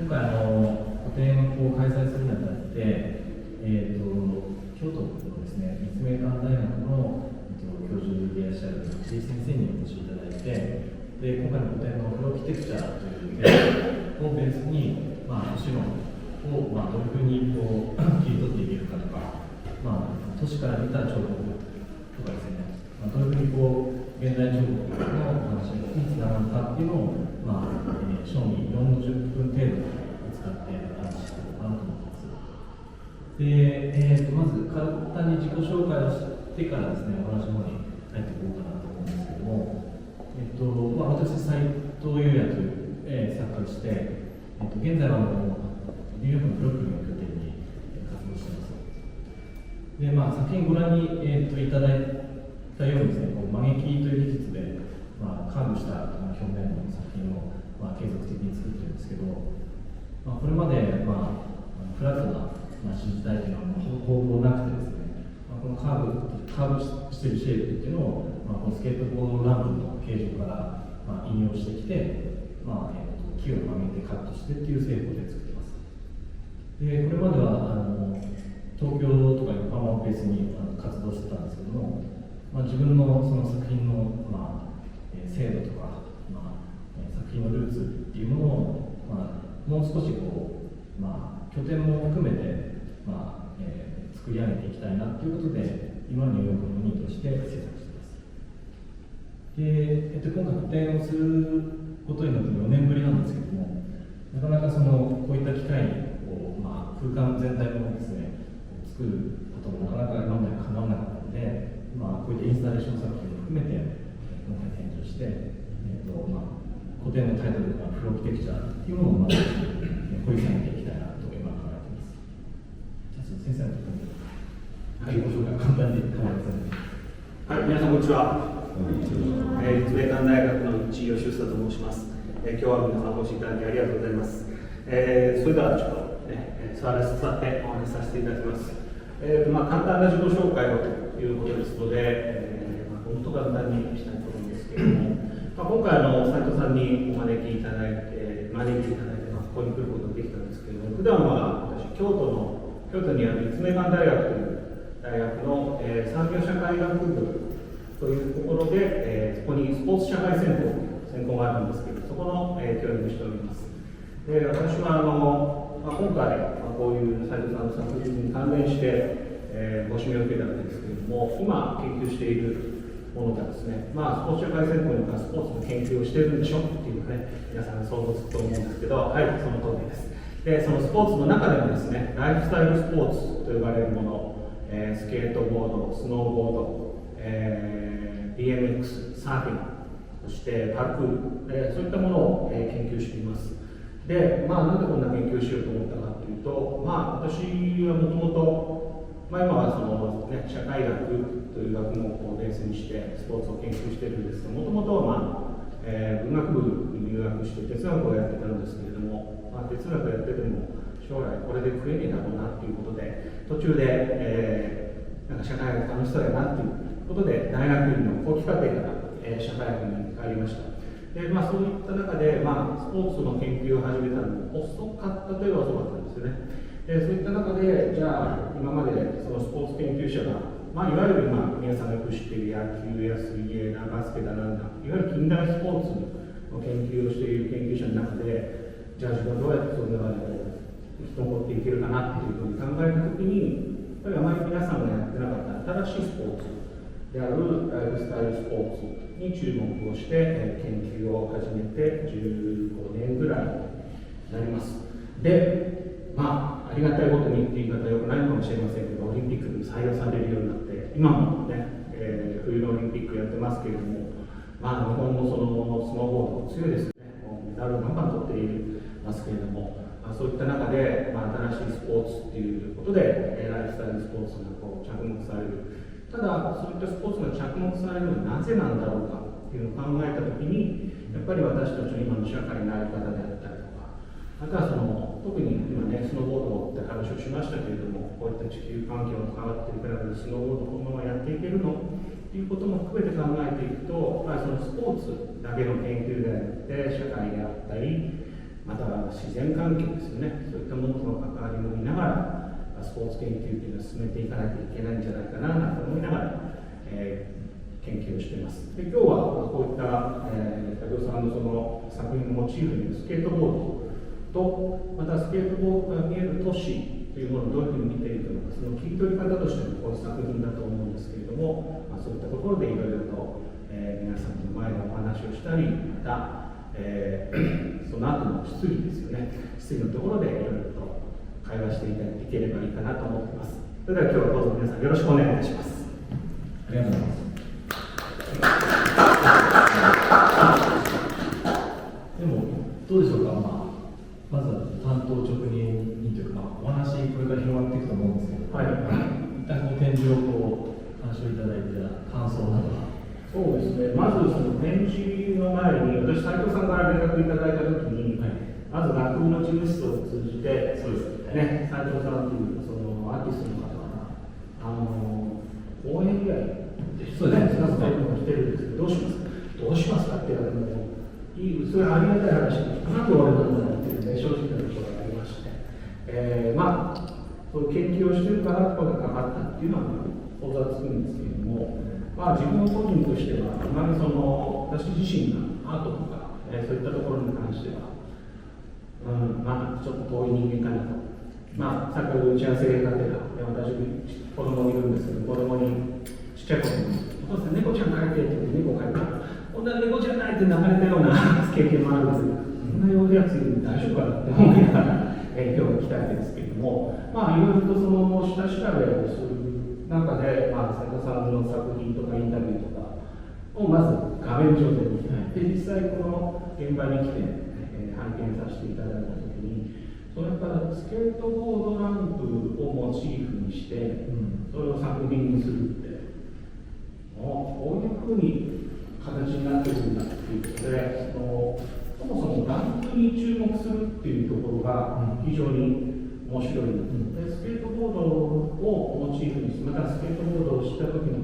今回個展を開催するにあたって、京都のですね、立命館大学の、教授でいらっしゃる藤井先生にお越しいただいて、で今回の個展のプロキテクチャーというをベースに、都市論を、どういうふうに切り取っていけるかとか、都市から見た彫刻とかですね、どういうふうに現代彫刻の話につながるかっていうのを、正味40分程度使って話していこうかなと思ってます。で、まず簡単に自己紹介をしてからですね、お話の方に入っていこうかなと思うんですけども、私、斉藤裕也という、作家でして、現在はニューヨークのブロックリンを拠点に活動しています。で、作品ご覧に、いただいたようにですね、曲劇という技術で、カーブした表面の作品を、継続的に作ってるんですけど、これまで、フラットな、新時代というのはほぼなくてですね、このカーブしているシェイプっていうのを、このスケートボードランブの形状から、引用してきて、木を曲げてカットしてっていう製法で作ってます。で、これまでは東京とか横浜をベースに活動してたんですけども、自分のその作品の、精度とか、作品のルーツっていうものを、もう少し拠点も含めて、作り上げていきたいなということで、今のニューヨークのニーとして制作しています。で、今回個展をすることになって4年ぶりなんですけども、なかなかこういった機会を、空間全体をですね、作ることもなかなか今までかなわなかったので、こういったインスタレーション作品も含めて、今回展示をして、個展のタイトルがプロキテクチャーというものをまず掘り下げていきたいなと今考えています。じゃあ先生のところに、ご紹介簡単に構いません。はい、皆さんこんにちは。立命館大学の市井義久と申します。今日は皆さんお越しいただきありがとうございます。それではちょっと、座ってお話しさせていただきます。簡単な自己紹介をということですので、本当簡単にしたいと思うんですけれども、今回斉藤さんにお招きいただいて、ここに来ることができたんですけれども、普段は私、京都にある立命館大学という大学の、産業社会学部というところで、そこにスポーツ社会専攻があるんですけど、そこの、教員をしております。で、私は今回、こういう斉藤さんの作品に関連して、ご指名を受けたわけですけれども、今研究しているものがですね、スポーツ社会専攻にはスポーツの研究をしているんでしょっていうね、皆さん想像すると思うんですけど、はい、その通りです。で、そのスポーツの中でもですね、ライフスタイルスポーツと呼ばれるもの、スケートボード、スノーボード、BMX、サーフィン、そしてパルクール、そういったものを、研究しています。で、なんでこんな研究をしようと思ったかというと、私はもともと、今は社会学という学問をベースにしてスポーツを研究しているんですが、もともとは、文学部に入学して哲学をやってたんですけれども、哲学やってても将来これで食えねえだろうなということで、途中で、社会学楽しそうやなということで、大学院の後期課程から、社会学に帰りました。で、そういった中で、スポーツの研究を始めたのも遅かったといえば遅かったんですよね。そういった中で、じゃあ、今までそのスポーツ研究者が、いわゆる皆さんがよく知っている野球や水泳だ、バスケだなんだ、いわゆる近代スポーツの研究をしている研究者の中で、じゃあ自分はどうやってその中で生き残っていけるかなっていうふうに考えたときに、やっぱりあまり皆さんがやってなかった新しいスポーツであるライフスタイルスポーツに注目をして、研究を始めて15年ぐらいになります。で、ありがたいことにっていう言い方はよくないかもしれませんけど、オリンピックに採用されるようになって、今もね、冬のオリンピックやってますけれども、日本のそのスノーボード強いですよね。メダルをバンバン取っていますけれども、そういった中で、新しいスポーツっていうことで、ライフスタイルスポーツが着目される。ただ、そういったスポーツが着目されるのはなぜなんだろうかっていうのを考えたときに、やっぱり私たちの今の社会の在り方であったりとか、あとは特に今ね、スノーボードって話をしましたけれども、こういった地球環境の変わっていく中でスノーボードこのままやっていけるのっていうことも含めて考えていくと、そのスポーツだけの研究であって、社会であったり、また自然環境ですよね、そういったものとの関わりも見ながら、スポーツ研究というのを進めていかなきゃいけないんじゃないかなと思いながら、研究をしています。で今日はこういった、武雄さんのその作品をモチーフにスケートボードと、またスケートボードが見える都市というものをどういうふうに見ているのか、その切り取り方としてのこの作品だと思うんですけれども、そういったところでいろいろと、皆さんの前でお話をしたり、また、その後の質疑ですよね、質疑のところでいろいろと会話していければいいかなと思っています。それでは今日はどうぞ皆さんよろしくお願いいたします。ありがとうございます。でもどうでしょうか、まずは担当直入にというか、お話これから広がっていくと思うんですけど、一旦この展示を話をいただいた感想などは。そうですね、まずその展示の前に、私、斉藤さんから連絡いただいたときに、まず学部の事務室を通じて、そうですね、斉藤さんというそのアーティストの方が、応援依頼で、そうですね、そういうのが来てるんですけど、どうしますかって言われても、それはありがたい話で、なんで俺なんだろうっていうね、正直なところがありまして、そういう研究をしてるからこれがかかったっていうのは想像はつくんですけれども、自分個人としては、あまり私自身がアートとか、そういったところに関しては、ちょっと遠い人間かなと。先ほど打ち合わせが出た、私、子供いるんですけど、子供に、ちっちゃい子に、お父さん、猫ちゃん描いてって言って、猫描いたら、こんな猫ちゃんないって泣かれたような経験もあるんですが、そんなようなやついるんで大丈夫かなって思いながら、今日は来たわけですけれども、いろいろとその下調べをする中で、斉藤さんの作品とかインタビューとかをまず画面上で見て、で実際この現場に来て、拝見させていただいたときに、それからスケートボードランプをモチーフにして、それを作品にするって、こういうふうに形になってるんだっていうことで、そもそもランプに注目するっていうところが非常に面白い、でスケートボードをモチーフにして、またスケートボードをしたときに、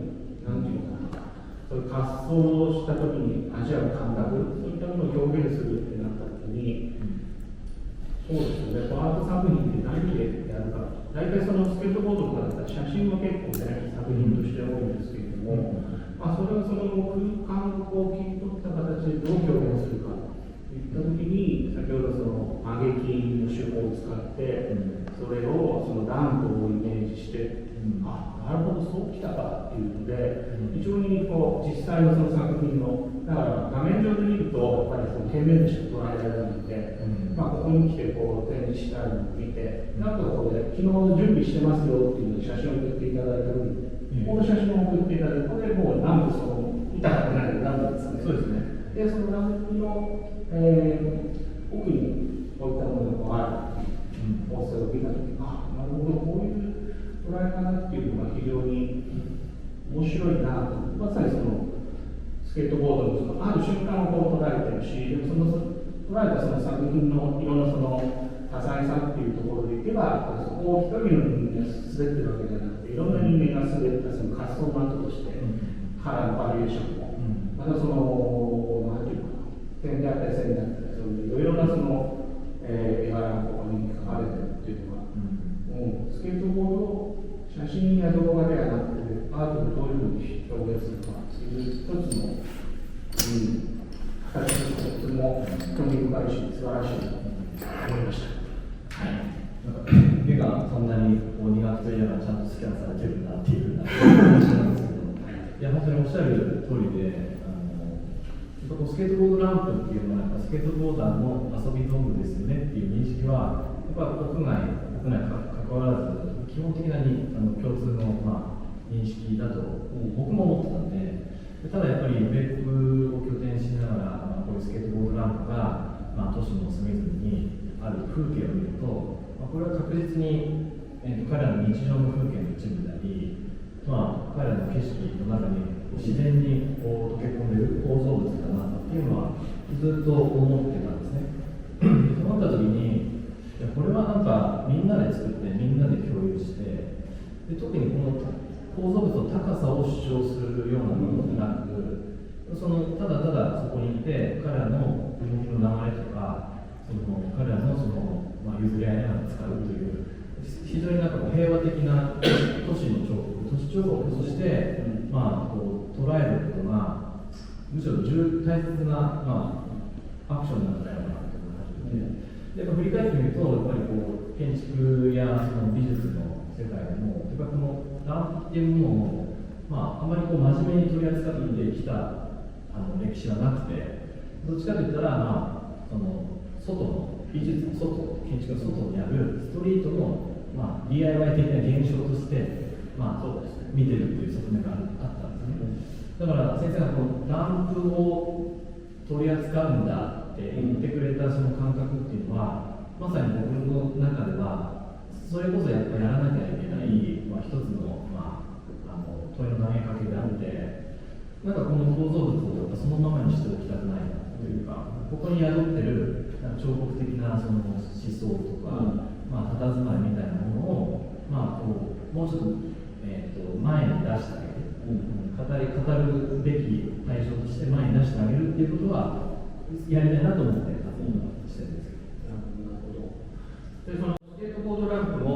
なんていうのかな、そういう滑走をしたときに味わう感覚、そういったものを表現するってなったときに、そうですよね、このアート作品って何でやるか、大体そのスケートボードとかだったら写真は結構ね、作品として多いんですけれども、それをその空間を切り取った形でどう表現するかといったときに、先ほどその曲げ木の手法を使って、それをそのランプをイメージして、なるほど、そうきたかっていうので、非常に実際のその作品の、だから画面上で見ると、やっぱりその平面でしか捉えられないので、ここに来て展示したり見て、あとここで昨日準備してますよっていう写真を送っていただいたので、この写真を送っていただいて、これもうランプ痛くないランプですね。そうですね。で、そのランプの、奥にこういったものがある放送を見たときに、なるほど、こういう捉え方っていうのが非常に面白いなと。まさにそのスケートボードのある瞬間を捉えてるし、でもその捉えたその作品の色のその多彩さっていうところでいけば、そこを一人の人間が滑ってるわけじゃなくて、いろんな人間が滑ったその滑走の跡として、カラーのバリエーションも、またその、なんていうかな、点であったり線であったり、そういういろいろなその、絵柄がここに書かれてるっていうのは、スケートボードを写真や動画ではなくて、アートでどういうふうに表現するかっていう一つの、形としてとても興味深いし、素晴らしいと思いました。絵がそんなに苦手といえばちゃんとスキャンされてるなっていう感じなんですけど、いや本当におっしゃる通りで、スケートボードランプっていうのはスケートボーダーの遊び道具ですよねっていう認識はやっぱ屋外かかわらず基本的なに共通の、認識だと僕も思ってたんで、ただやっぱり別府を拠点しながら、こういうスケートボードランプが、都市の隅々にある風景を見ると、これは確実に、彼らの日常の風景の一部であり、彼らの景色の中に自然に溶け込んでいる構造物だなっていうのはずっと思ってたんですね。そうなった時に、これはなんかみんなで作ってみんなで共有して、で特にこの構造物の高さを主張するようなものでなく、ただただそこにいて彼らの動きの流れとか、彼使うという非常になんかこう平和的な都市の彫刻、都市彫刻として、まあ、こう捉えることがむしろ大切な、まあ、アクションなんじゃないのかなと思いますで、振り返ってみるとやっぱりこう建築やその美術の世界でもやっぱこのランプっていうものを、まあ、あまりこう真面目に取り扱ってきた歴史はなくて、どっちかといったら、まあ、その外の美術の外、建築の外にあるストリートの、まあ、DIY 的な現象として、まあ、そうですね、見てるっていう側面があったんですね。だから先生がこのランプを取り扱うんだって言ってくれたその感覚っていうのは、まさに僕の中ではそれこそやっぱりやらなきゃいけない、まあ、一つの、まあ、問いの投げかけであって、なんかこの構造物をそのままにしておきたくないなというか、ここに宿ってる彫刻的なその思想とか、まあ、佇まいみたいなものを、まあ、こうもうちょっと、前に出してあげる、語るべき対象として前に出してあげるっていうことはやりたいなと思って活動してるんですけど。なるほど。でそのスケートボードランプも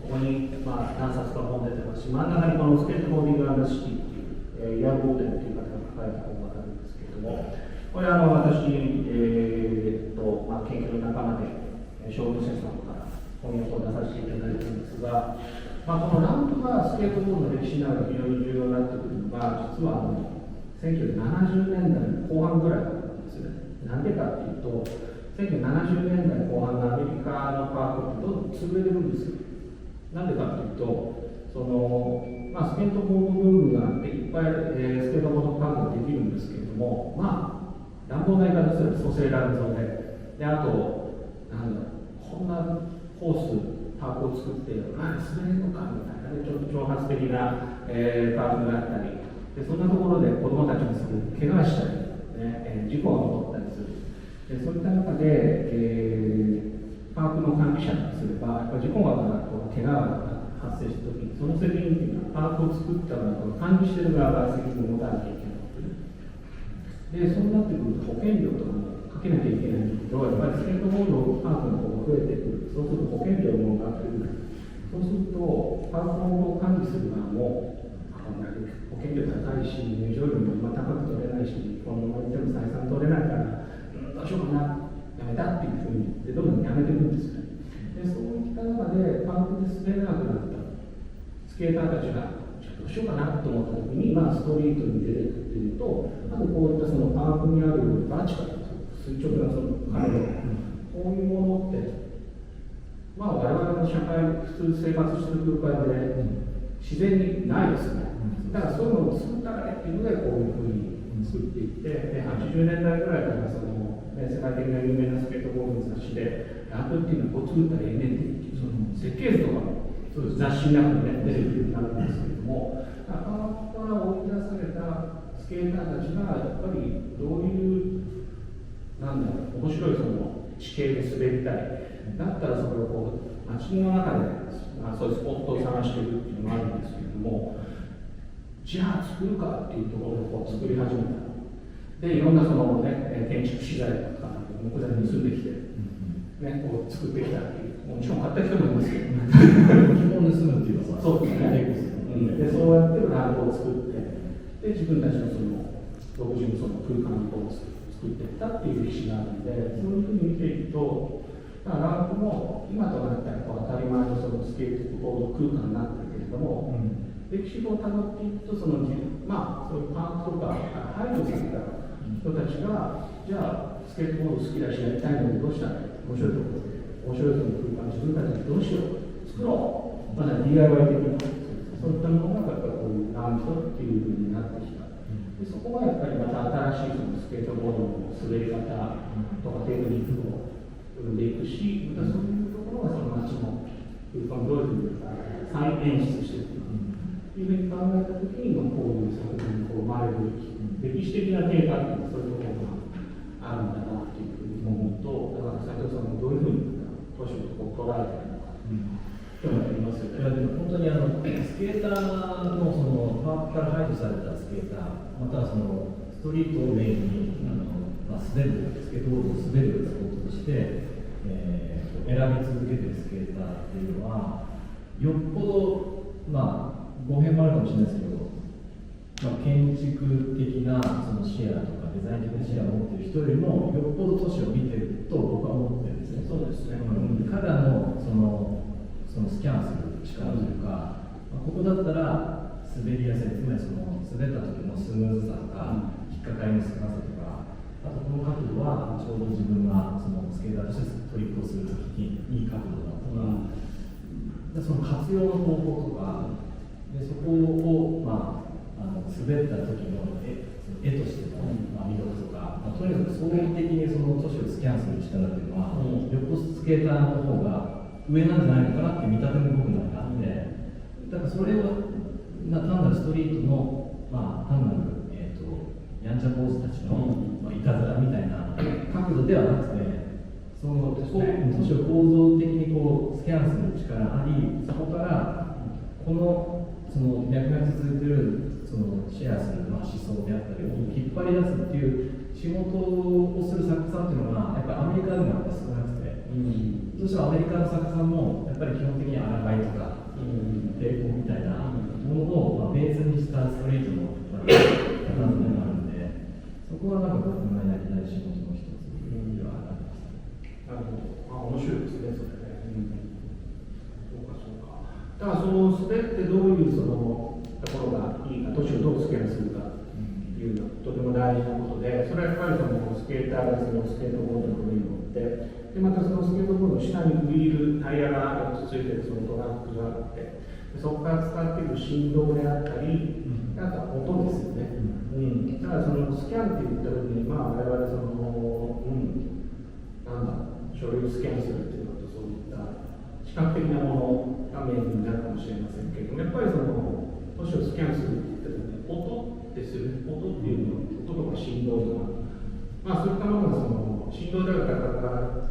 ここに、まあ、何冊か本出てますし、真ん中にこのスケートボーディングアンダーシティっていう、イヤーボーデンっていう方が書いた本があるんですけれども、これ私、まあ、研究の仲間で将軍先生の方から翻訳を出させていただいているんですが、まあ、このランプがスケートボードの歴史の中で非常に重要になってくるのが、実は1970年代の後半ぐらいなんですね。なんでかっていうと、1970年代後半のアメリカのパークってどんどん潰れてるんですよ。なんでかっていうと、まあ、スケートボードブームがあっていっぱい、スケートボードパークができるんですけれども、まあ、乱暴な言い方すると蘇生乱造で、あと、なんだろう、こんなコース、パークを作って、滑れるのかみたいな、ちょっと挑発的な、パークがあったり、でそんなところで子どもたちにする怪我したり、ね、事故が起こったりする。でそういった中で、パークの管理者にすれば、やっぱり事故が怪我が発生したときに、その責任っていうのは、パークを作った側と管理している側が責任を持たなきゃいけない。で、そうなってくると保険料とかもかけなきゃいけないんだけど、やっぱりスケートボードパークの方が増えてくる。そうすると保険料も上がってくる。そうすると、パークを管理する側も、保険料高いし、入場料も今高く取れないし、このままいっても採算取れないから、どうしようかな、やめたっていうふうに言って、どんどんやめていくんですね。で、そういった中で、パークで滑れなくなったスケーターたちが、どうしようかなと思ったときに、まあ、ストリートに出てくっていうと、あとこういったそのパークにあるバーチカル、垂直なその壁とか、こういうものって、まあ、我々の社会、普通生活している空間で自然にないですね。だからそういうのを作ったらねっていうので、こういうふうに作っていって、で80年代ぐらいから世界的な有名なスケートボードの雑誌で、ランプっていうのはこう作ったらええねんっていう、その設計図とかも雑誌の中で、ね、出てくるようになるんですけれども、パークから追い出されたスケーターたちが、やっぱりどういう、なんだろう、面白いその地形で滑りたい。だったらそれをこう街の中で、そういうスポットを探していくっていうのがあるんですけれども、じゃあ作るかっていうところをこう作り始めた。で、いろんなその、ね、建築資材とか木材に盗んできて、ね、こう作ってきたっていう、もちろん買った人もいますけど、基本盗むっていうのは、そうですね。で、そうやってランプを作って、で、自分たちのその独自のその空間を作っていったっていう歴史があるので、そういうふうに見ていくと、ランプも今となったら当たり前のそのスケートボード空間になってるけれども、歴史をたどっていくと、まあ、そういうパークとか排除された人たちが、じゃあ、スケートボード好きだしやりたいのにどうしたら面白いところ、面白いその空間、自分たちでどうしよう、作ろう、まだ DIY 的な、そういったものがやっぱりこういうランプっていうふうになってきた。でそこはやっぱりまた新しいそのスケートボードの滑り方とかテクニックを生んでいくし、またそういうところがその街の空間をどういうふうに再演出していくかというふうに考えたときに、こういう作品にこう生まれる歴史的な経過っていうのはそういうところがあるんだなというふうに思うと、だから斉藤さんもどういうふうに都市を捉えているのかというのがありますよね。いやでも本当にスケーターのそのパークから排除されたスケーター、またはそのストリートをメインに滑るスケートボードを滑るスポーツとして、選び続けてるスケーターっていうのはよっぽど語弊もあるかもしれないですけど、建築的なその視野とかデザイン的な視野を持っている人よりもよっぽど都市を見てると僕は思ってるんですね。そうですね。彼らのそのスキャンする力というか、ここだったら滑りやすい、つまりその滑った時のスムーズさとか、引っかかりの少なさとか、あとこの角度はちょうど自分がそのスケーターとしてトリックをするときにいい角度だとか、その活用の方法とかで、そこを、滑った時の絵としての、魅力とか、とにかく総合的にその都市をスキャンする力っていうのは、よっぽどスケーターの方が上なんじゃないのかなっていう見立ても僕の中にあって、だからそれを単なるストリートの、単なる、やんちゃ坊主たちの、いたずらみたいな角度ではなくて、その都市を構造的にこうスキャンする力あり、そこからこのその脈々続いているそのシェアする思想であったりを引っ張り出すっていう仕事をする作家さんっていうのがやっぱりアメリカでもやっぱ少なくて、どうしてもアメリカの作家さんもやっぱり基本的に抗いとか抵抗みたいなものをベースにしたストリートの方々があるんで、そこはなんか僕がやりたい仕事の一つではありました。面白いですね、それね。そうかそうか。だからその滑ってどういうそのところがいいか、都市をどうスキャンするかっていうのはとても大事なことで、それはやっぱりそのスケーターがそのスケートボードの上に乗って、でまたそのスケートボードの下にウィール、タイヤが4つついてるそのトラックがあって、でそこから使っている振動であったり、あとは音ですよね。だからそのスキャンって言った時に、我々その、書類をスキャンするっていうのとそういった視覚的なものがメインになるかもしれませんけれども、やっぱりその都市をスキャンするって言った時に音ですよね。音っていうのは音とか振動とか、そういったものがその振動であるから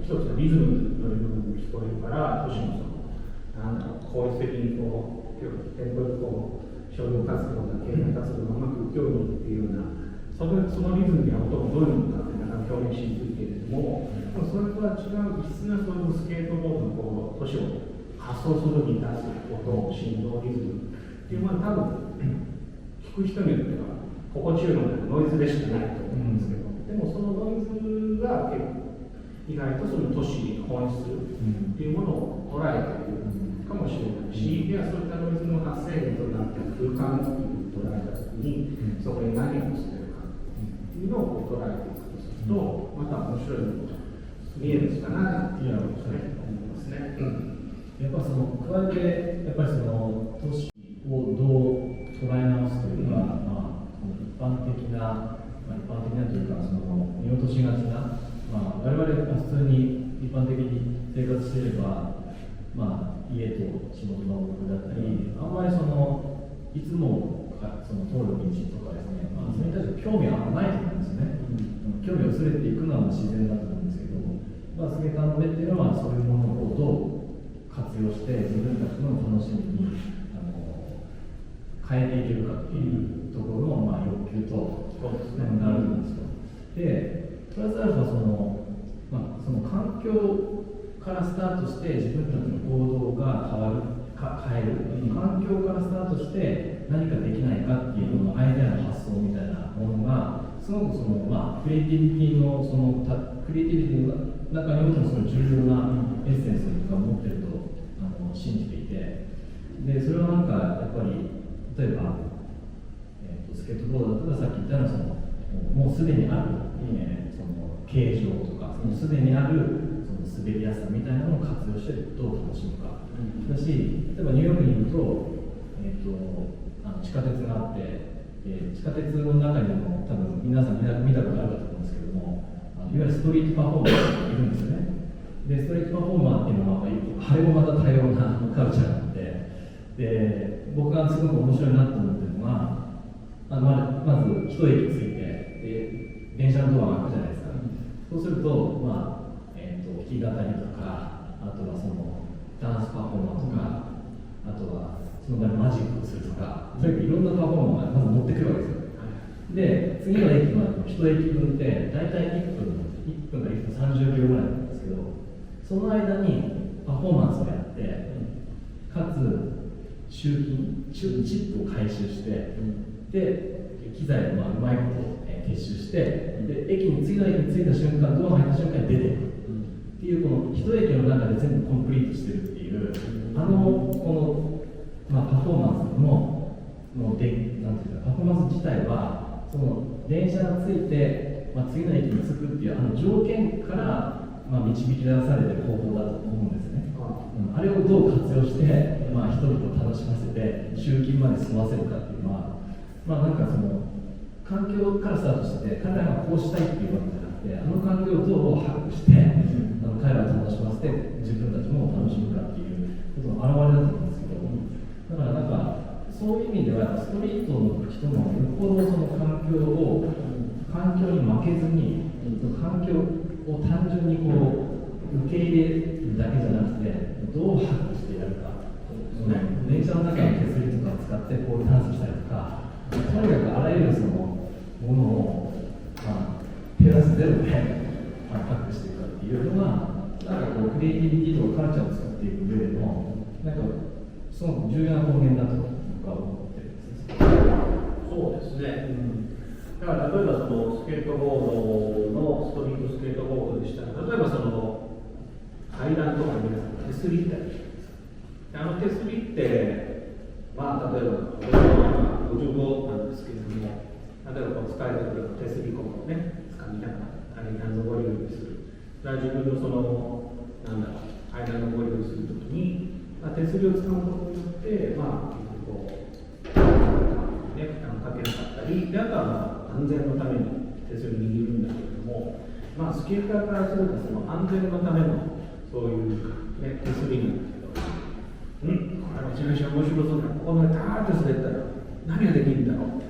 一つのリズムのように聞こえるから、都市のその効率的にこうテンポよくこう商業活動だ経済活動がうまくいくようにっていうような、そのリズムや音がどういうのかってなかなか表現しにくいけれども、それとは違う異質なそういうスケートボードのこう都市を発想するに出す音、振動、リズムっていうものは多分聞く人によっては心地よいのでノイズでしかないと思うんですけど、でもそのノイズが結構意外とその都市の本質っていうものを捉えているかもしれないし、いやそういったノイズの発生源となっている空間っていう捉えた時に、そこに何をしてるかっていうのを捉えていくとすると、また面白いのが見えるかなっていうのを思いますね。やっぱその加えてやっぱりその都市をどう捉え直すというか、一般的なというかその見落としがちな、我々が普通に一般的に生活していれば、家と仕事の往復だったり、あんまりそのいつもその通る道とかですね、それに対して興味はあんまないと思うんですよね。興味を薄れていくのは自然だと思うんですけど、スケーターの目っていうのはそういうものをどう活用して自分たちの楽しみに変えていけるかっていうところの欲求となるんですよ。で、プラスアルファその環境からスタートして自分たちの行動が変える、環境からスタートして何かできないかっていうののアイデアの発想みたいなものがすごくその、クリエイティビティのクリエイティビティの中においてもその重要なエッセンスとか持ってると信じていて、でそれはなんかやっぱり例えば、スケートボードだったらさっき言ったようなそのもうすでにある、その形状とかすでにあるその滑りやすさみたいなのを活用してどう楽しむか、だし、例えばニューヨークにいると、地下鉄があって、地下鉄の中にも多分皆さん見たことあるかと思うんですけども、いわゆるストリートパフォーマーがいるんですよね。でストリートパフォーマーっていうのはあれもまた多様なカルチャーなので、僕がすごく面白いなと思ってるのは、まず一駅ついて電車のドアが開くじゃないですか。そうすると、弾き語りとか、あとはそのダンスパフォーマーとか、あとはその場でマジックをするとか、そういういろんなパフォーマーがまず持ってくるわけですよ。で、次の駅までの一駅分って大体1分が1分30秒ぐらいなんですけど、そその間にパフォーマンスをやって、かつ集金、チップを回収して、で機材をうまいこと結集して、で次の駅に着いた瞬間、ドアが入った瞬間に出ていくっていう、この一駅の中で全部コンプリートしてるっていう、この、パフォーマンスのなんていうか、パフォーマンス自体は、その電車が着いて、次の駅に着くっていう条件から、導き出されてる方法だと思うんですね。あれをどう活用して、人々を楽しませて、集金まで済ませるかっていうのは、なんかその、環境からスタートして、彼らがこうしたいっていうわけじゃなくて、環境をどう把握して、彼らを楽しませて、自分たちも楽しむかっていうことの表れだと思うんですけど、だからなんか、そういう意味では、ストリートの人もよっぽどその環境に負けずに、環境を単純に受け入れるだけじゃなくて、どう把握してやるか、電車の中の手すりとかを使ってこうダンスしたりとか、とにかくあらゆるそのものを、プラスゼロでパックしていくかっていうのが、クリエイティビティとかカルチャーを作っていく上での、すごく重要な根源だと僕は思ってるんです。そうですね。だから例えばそのスケートボードのストリートスケートボードでしたら、例えばその階段とかに皆さん手すりってあるじゃないですか。手すりって、例えば55なんですけれども、例えばこう使えてくる手すりこをね、掴みながら階段登り降りする。自分のその、階段登り降りするときに、手すりを使うことによって、こう、負担かけなかったり、であとは安全のために手すりを握るんだけれども、スケーターからすればその安全のためのそういう、手すりなんだけど、めちゃめちゃ面白そうだ、ここまでダーッと滑ったら何ができるんだろうって。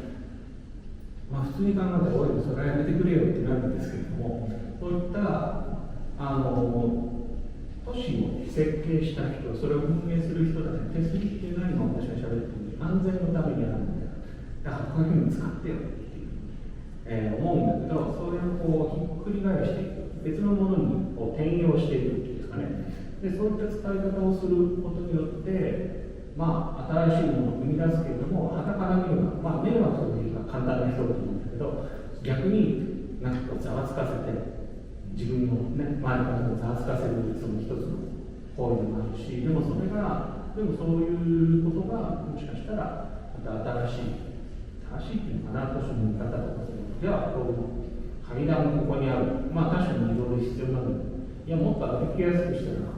普通に考えたら、おい、それはやめてくれよってなるんですけれども、そういった都市を設計した人、それを運営する人たち、手すりっていう何も私がしゃべってるのに、安全のためにあるんだよ。だからこういうふうに使ってよっていう、思うんだけど、それをひっくり返していく、別のものに転用していくっていうんですかね。で、そういった使い方をすることによって、新しいものを生み出すけれども、はたから見れば、迷惑というか簡単な一言なんだけど、逆にざわつかせて、自分の周りのざわつかせるその一つの行為でもあるし、でもそういうことがもしかしたらまた新しいっていうのかな、都市の見方とかでは階段ここにある、確かにいろいろ必要なのに、いやもっと歩きやすくしたら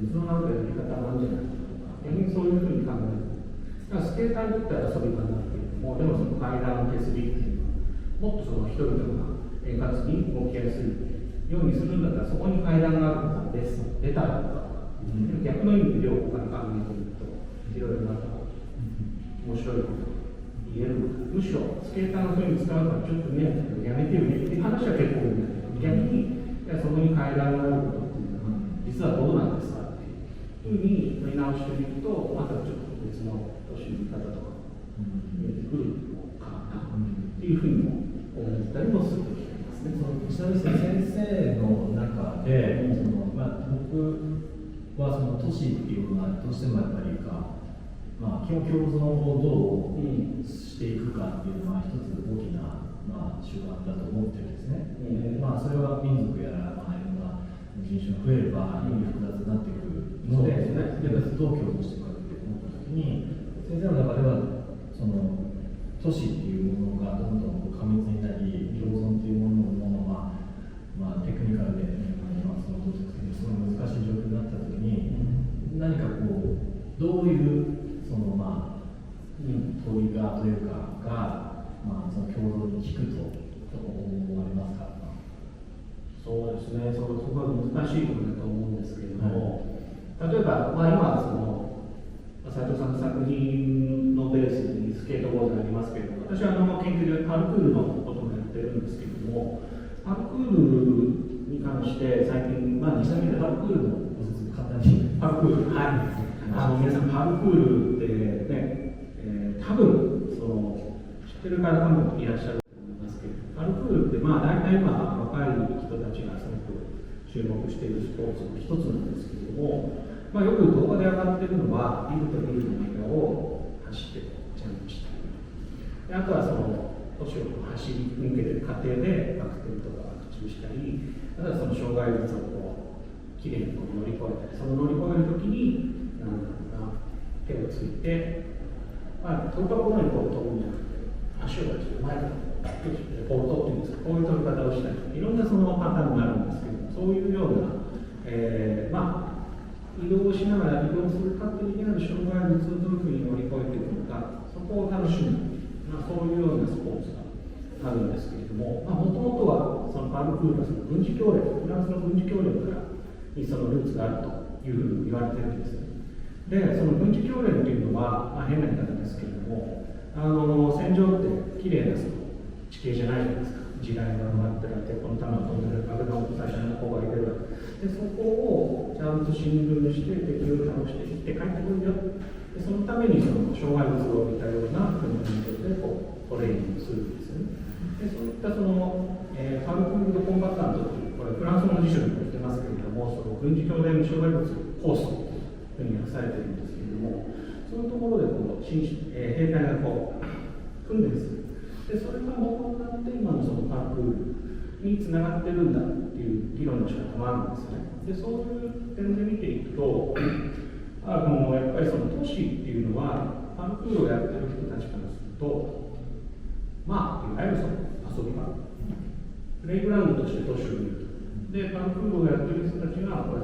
別のやり方なんじゃないかとか、逆にそういうふうに考える。スケーターにとっては遊び場になるけれども、でもその階段の手すりっていうのはもっとその人々が円滑に動きやすいようにするんだったら、そこに階段があるのがベターだとか、逆の意味で両方から考えてみると、いろいろまた面白いことが言えるのか、むしろスケーターのそういうに使うのはちょっとね、やめてよねっていう話は結構多いんだけど、逆に、そこに階段があることっていうのは、実はどうなんですかっていうふうに見直してみると、またちょっと別の都市の見方とか見えてくるのかなっていうふうにも思ったりもするときちなみに先生の中で、僕はその都市っていうのはどうしてもやっぱり基本共存をどうしていくかっていうのは一つ大きな手段だと思ってるんですね。それは民族やらいろんな人種が増えればより複雑になってくるので、どう共存していくかって思ったときに、先生の中ではその都市っていうものがどんどん過密になり、共存っていうものが、テクニカルで、そのすごい難しい状況になったときに、何かどういうそのトリガーというかが、その共同に効くと思われますか？そうですね、そこは難しいことだと思うんですけれども、例えば、今その斉藤さんの作品のベースにスケートボードがありますけれども、私は研究でパルクールのこともやってるんですけれども、パルクールに関して最近、2、3年でパルクールのご説明簡単に。パルクール、はい。皆さんパルクールってね、多分知ってる方もいらっしゃると思いますけど、パルクールって大体今若い人たちがすごく注目しているスポーツの一つなんですけれども、よく動画で上がっているのはビルとビルの間を走ってジャンプしたり、であとはその都市を走り抜けている過程でバク転とかバク宙したり、あとはその障害物をきれいに乗り越えたり、その乗り越えるときになんだろうな、手をついて、飛ぶところにこう飛ぶんじゃなくて、足を出して前からポートっていうんですか、こういう飛び方をしたり、いろんなそのパターンがあるんですけど、そういうような、移動しながら移動する過程にある障害物をどういうふうに乗り越えていくのか、そこを楽しむ、そういうようなスポーツがあるんですけれども、もともとはそのパルクールはその軍事教練、フランスの軍事教練からにそのルーツがあるというふうに言われてるんです。で、その軍事教練というのは、変な言い方ですけれども、戦場ってきれいなその地形じゃないじゃないですか。地雷が埋まってられて、この弾が飛んでる爆弾を最初にこうがいてるわけで、そこをちゃんと進軍して敵を倒していって帰ってくるよ。でそのためにその障害物を見たような国にとってこうトレーニングするんですよね。でそういったその、パルクール・ド・コンバッタントという、これフランスの辞書にも載ってますけれども、その軍事教練障害物コースというふうに訳されているんですけれども、そういうところでこう兵隊がこう訓練する。でそれが元になって今のそのパルクールにつながってるんだっていう議論の仕方もあるんですよね。でそういう点で見ていくと、やっぱりその都市っていうのはパルクールをやってる人たちからすると、いわゆるその遊び場、プレイグラウンドとして都市を見ると。でパルクールをやってる人たちがこ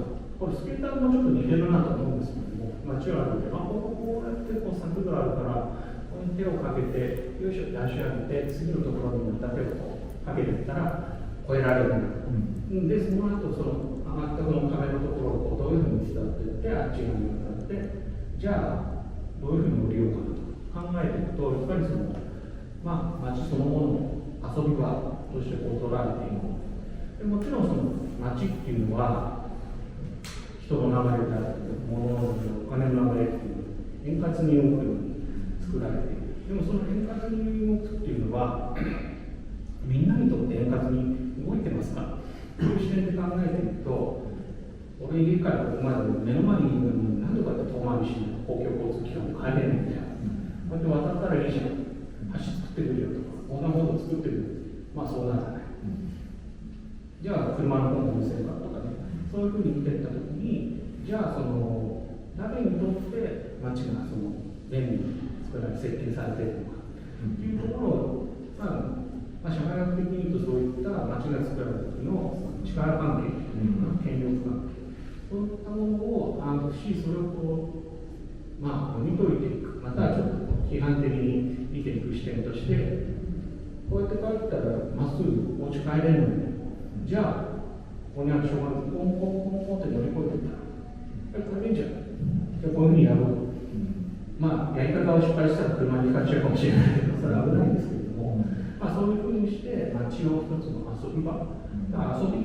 れスケーターもちょっと似てるなと思うんですけども、街を歩いて、こうやってこう柵があるからここに手をかけてよいしょって足を上げて次のところにまた手をこうかけていったら越えられるんだ、でその後その上がったこの壁のところをこうどういうふうに伝っていってあっち側に渡って、じゃあどういうふうに降りようかなと考えていくと、やっぱりその街そのものの遊び場としてこう捉えているもので、もちろんその街っていうのは人の流れであったり物の流れ、お金の流れっていうのを円滑に動くように作られている。でもその円滑に動くっていうのはみんなにとって円滑に動いてますか、そういう視点で考えていくと、俺家からここまで目の前にいるのに何でこうやって遠回りしないと公共交通機関も帰れないんだよ、こうやって渡ったらいいじゃん、橋作ってくるよとか横断歩道作ってくるよ、そうなんじゃない、じゃあ車の今度見せるかとかね、そういうふうに見ていったときに、じゃあその誰にとって街がその便利に作られ設計されているのかというところを、社会学的に言うとそういった街が作られた時の力関係というか、権力関係、そういったものを把握し、それをこう見といていく、またはちょっと批判的に見ていく視点として、こうやって帰ったらまっすぐお家帰れるのに、じゃあここにある障害物ポンポンポンポンって乗り越えていったらこれいいじゃん、じゃあこういうふうにやろうと。やり方を失敗したら車に使っちゃうかもしれないけど、それは危ないんですけれども、そういうふうにして街を一つの遊び場、遊び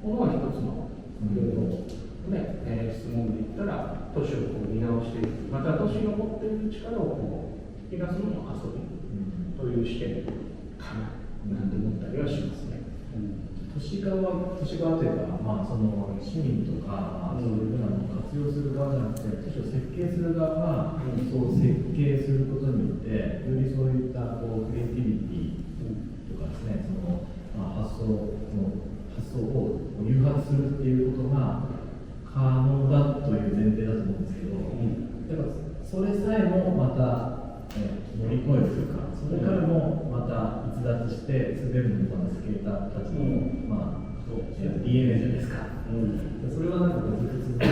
ものは一つのいろいろ質問で言ったら都市をこう見直していく、また都市が持っている力をこう引き出すのも遊びという視点かななんて思ったりはしますね。都市側というか、その市民とか、そういうふうなのを活用する側じゃなくて、都市を設計する側が、そう設計することによって、よりそういったこうクリエイティビティとかですね、その発想を誘発するっていうことが可能だという前提だと思うんですけど、だからそれさえもまた、乗り越えるというか、それからもまた逸脱して滑るのがスケーターたちの、DNA じゃないですか、それはなんかずっと続くから、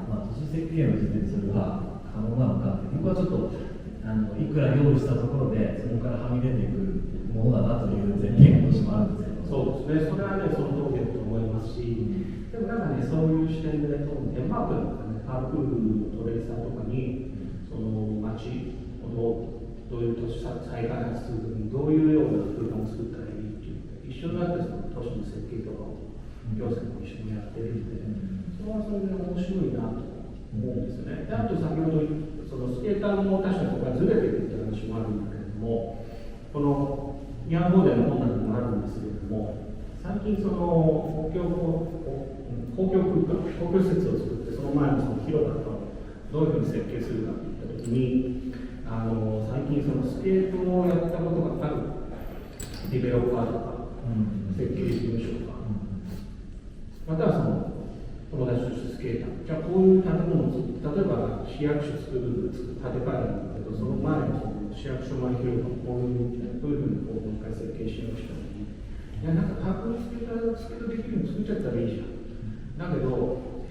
都市設計の時点でそれは可能なのかって、僕はちょっといくら用意したところでそこからはみ出ていくものだなという前提がどうしてもあるんですけど、そうですね、それはね、その通りだと思いますし、でもそういう視点で、デンマークなんかね、パークールのトレーサーとかに、その街をどういう都市再開発するときに、どういうような空間を作ったらいいっていう、一緒になってその都市の設計とかを行政も一緒にやってるんで、それはそれで面白いなと思うんですよね。であと先ほどそのスケーターも確かにそこからずれていくって話もあるんだけれども、このイアン・ボーデンの本などにもあるんですけれども、最近その公共施設を作って、その前のその広場とどういうふうに設計するかといったときに、最近そのスケートをやったことがあるディベロッパーとか、設計事務所とか、またはその友達としてスケーター、じゃあこういう建物を作って、例えば市役所作る建て替えるんだけど、その前のその市役所前広場こういうどういうふうにこうもう一回設計しようとしたのに、いやなんかパークのスケートできるの作っちゃったらいいじゃん。だけど、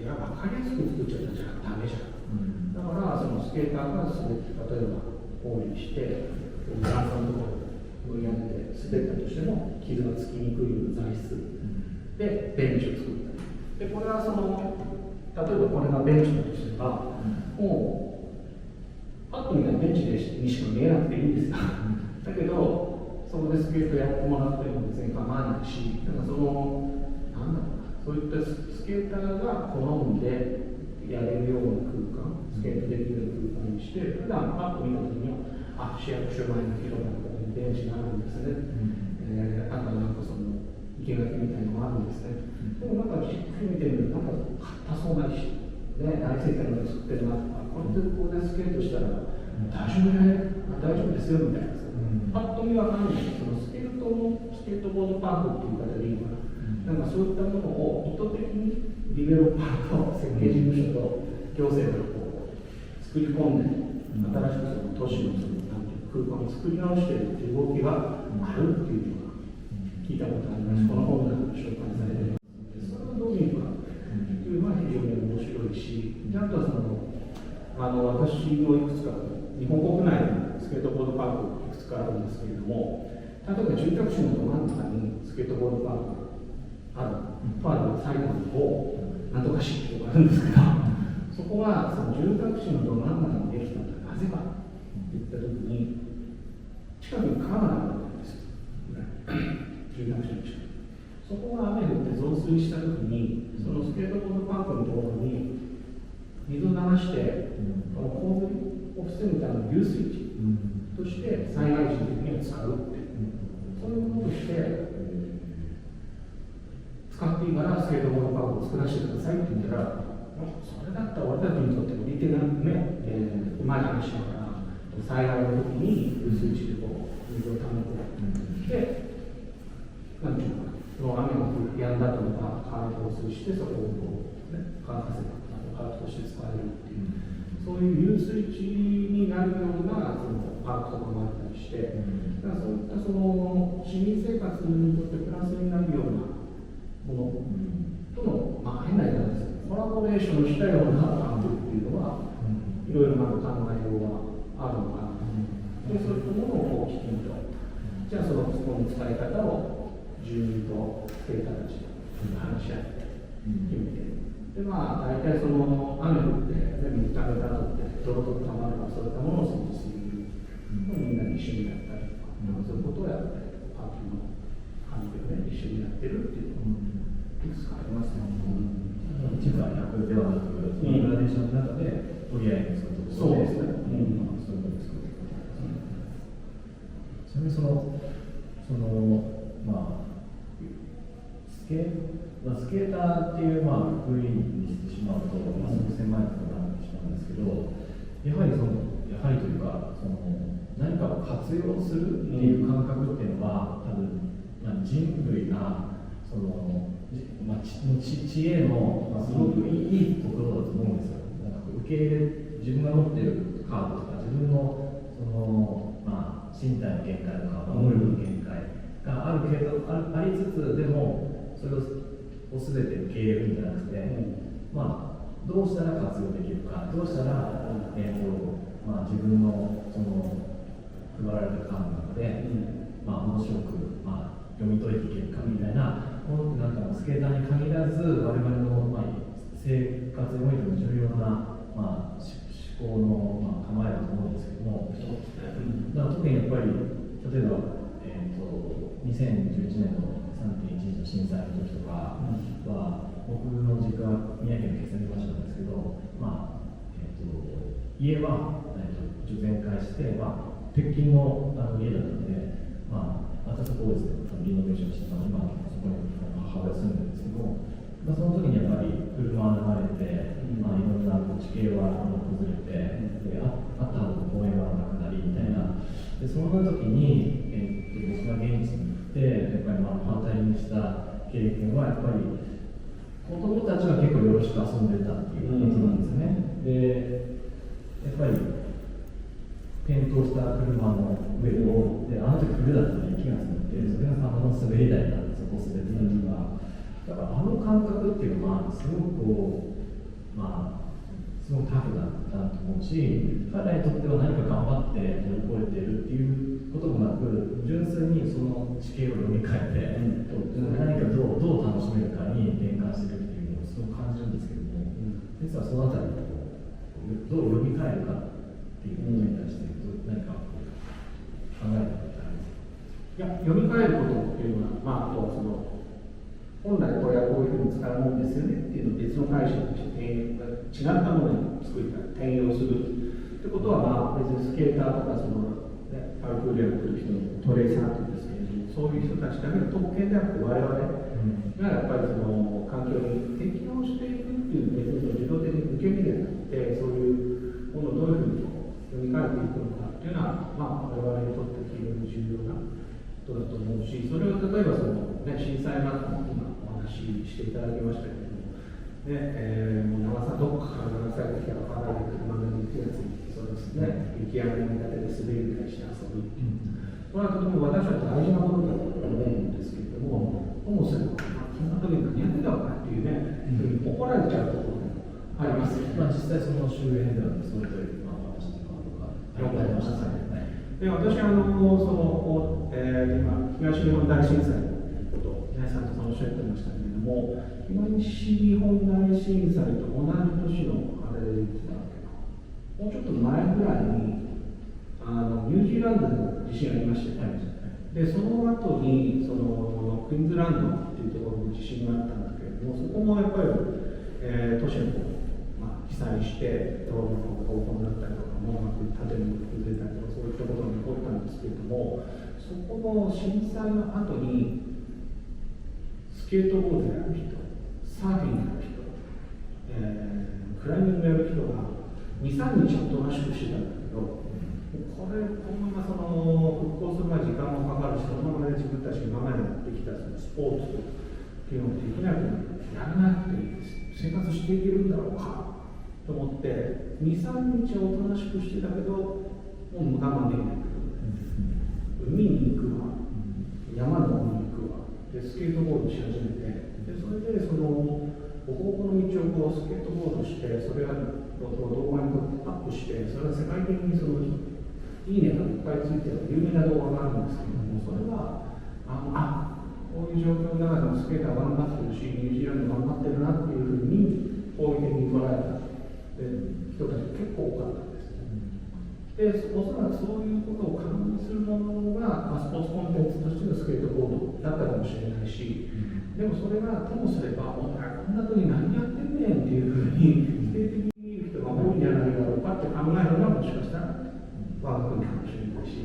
いや分かりやすく作っちゃったじゃダメじゃん。だからそのスケーターが滑って、例えばこういうして、段差のところをやって滑ったとしても傷がつきにくい材質でベンチを作ったり。でこれはその例えばこれがベンチだとすれば、もうパッと見たらベンチにしか見えなくていいんですよ。だけどそこでスケートやってもらっても別に構わないし、だからそのなんだろうな、そういったスケーターが好んでやれるような空間、スケートできる空間にして、普段パッと見た時には、市役所前の広場のここにベンチがあるんですね。あとはなんかその生垣みたいなのもあるんですね。でもなんかじっくり見てみると、なんか硬そうな石、ね、大聖館の作ってるなとか、これでここでスケートしたら大丈夫ですよみたいな。パッと見はかんない。そのスケートボードパークっていう方でいいかな。なんかそういったものを意図的にディベロッパーと設計事務所と行政がこう作り込んで、新しくその都市のそのなんていう空間を作り直しているっていう動きがあるっていうのが聞いたことあります。この本が紹介されている。それをどう見るかっていうのは非常に面白いし、あとはその私のいくつか日本国内のスケートボードパークいくつかあるんですけれども、例えば住宅地のど真ん中にスケートボードパークがあるとある埼玉の方なんとか市っていうのがあるんですけど、そこはその住宅地のど真ん中にできたのはなぜかっていったときに、近くに川が流れてるんですよ、住宅地の近く。そこが雨降って増水したときに、そのスケートボードパークのところに水を流して、洪水を防ぐための遊水地として災害時的には使うっていう、そういうものとして使っていいからスケートボードパークを作らせてくださいって言ったら、それだったら俺たちにとって売り手がね、うまい話だから、災害の時に遊水地でこう水を溜めて、で、なんていうのかな、その雨が止んだとか、川が放水して、そこをこう、ね、乾かせば、パークとして使えるっていう、そういう遊水地になるようなそのパークとかもあったりして、だからそういったその市民生活にとってプラスになるようなものとの、まあ、変な言い方ですけど、コラボレーションしたようなパークっていうのは、いろいろな考えようがあるのかなと。で、そういったものをこうきちんと、じゃあそこの使い方を住民とスケーターたちで話し合って決めて。でまあ、大体その雨降って、水ためた後って、泥とかたまれば、そういったものを掃除するのをみんなで一緒にやったりとか、そういうことをやって、パークの環境で一緒にやってるっていうのも、いくつかありますね。一部は逆ではなく、グラデーションの中で、とりあえずそうですね。そういうことですか。ちなみにまあ、スケーターっていうくくりにしてしまうと、すごく狭いことになってしまうんですけど、やはりというか、何かを活用するっていう感覚っていうのは、多分、人類が知恵のすごくいいところだと思うんですよ。受け入れ、自分が持っているカードとか、自分の身体の限界とか、能力の限界があるけど、ありつつ、でも、それを全て受け入れるんじゃなくて、どうしたら活用できるか、どうしたら、自分の配られたカードの中で、面白く、読み解いていけるかみたいなものって、なんかスケーターに限らず、我々の、生活においても重要な、思考の、構えだと思うんですけども、特にやっぱり、例えば、2011年の 3.11 の震災の時とかは、僕の実家は宮城県の気仙沼市なんですけど、家は、全壊して、鉄筋の家だったので、またそこをですね、リノベーションして、今そこに母親住んでるんですけど、その時にやっぱり車が流れて、いろんな地形は崩れて、であったはずの公園がなくなりみたいな、でそんな時に、僕が現地に行って、やっぱり反対にした経験は、やっぱり子供たちは結構よろしく遊んでたっていうことなんですよね。でやっぱり転倒した車の上を、であの時冬だったので雪が積もって、それが様の滑り台だってそこ滑ってたりとか、だからあの感覚っていうのはすごくこう、すごくタフだったと思うし、彼らにとっては何か頑張って乗り越えているっていうこともなく、純粋にその地形を読み替えて、何かどう楽しめるかに転換してるっていうのをすごく感じるんですけども、実はそのあたりをどう読み替えるかっていうことに対して何か考えたことありますか？いや、読み替えることっていうのは、あとはその本来これはこういうふうに使うもんですよねっていうのを別の解釈として違ったものに作りたい、転用するってことは、別にスケーターとかその、パルクールやってる人のトレーサーっていうんですけれども、そういう人たちだけの特権であって、我々がやっぱりその環境に適応していくっていう別に自動的に受け身でなくて、そういうものをどういうふうに読み替えていくのかっていうのは、我々にとって非常に重要なことだと思うし、それを例えばその、震災なども今お話ししていただきましたけれども、もう長さどこから流されてきたか分からない車の雪がついて、そうですね、雪山に見立てて滑り台して遊ぶっていう、これはとても私は大事なことだと思うんですけれども、ともすれば、そんな時に何やってたのかっていうね、怒られちゃうところもありますよね。実際その周辺ではそういう話とかありましたね。で、私は今、東日本大震災のことを皆さんとおっしゃってましたけれども、東日本大震災と同じ年のあれでいつだっけな、もうちょっと前ぐらいにニュージーランドでも地震ありましたよね。で、その後にクイーンズランドっていうところに地震があったんだけれども、そこもやっぱり、都市の被災して、道路の高校になったりとか、網膜建物が崩れたりとか、そういったことが起こったんですけれども、そこの震災の後に、スケートボードやる人、サーフィンやる人、クライミングやる人が2、3日おとなしくしてたんだけど、このまま復興するまで時間もかかるし、そのままで自分たちが今までやってきたスポーツっていうのをできなくなる、やらなくていいです。生活していけるんだろうかと思って、2、3日おとなしくしてたけど、もう我慢できない。海に行くわ、山の方に行くわ、でスケートボードし始めて、でそれでボコボコの道をスケートボードして、それが動画にアップして、それは世界的にいいねがいっぱいついてる有名な動画があるんですけども、それはこういう状況の中でもスケーター頑張ってるし、ニュージーランド頑張ってるなっていうふうに好意的に捉えた人たち結構多かったんですね。で、おそらくそういうことを可能にするものが、スポーツコンテンツとしてのスケートボードだったかもしれないし、でもそれがともすれば、お前こんな時に何やってんねんっていうふうに否定的に見る人が多いんじゃないだろうかって考えるのがもしかしたら我が国かもしれないし、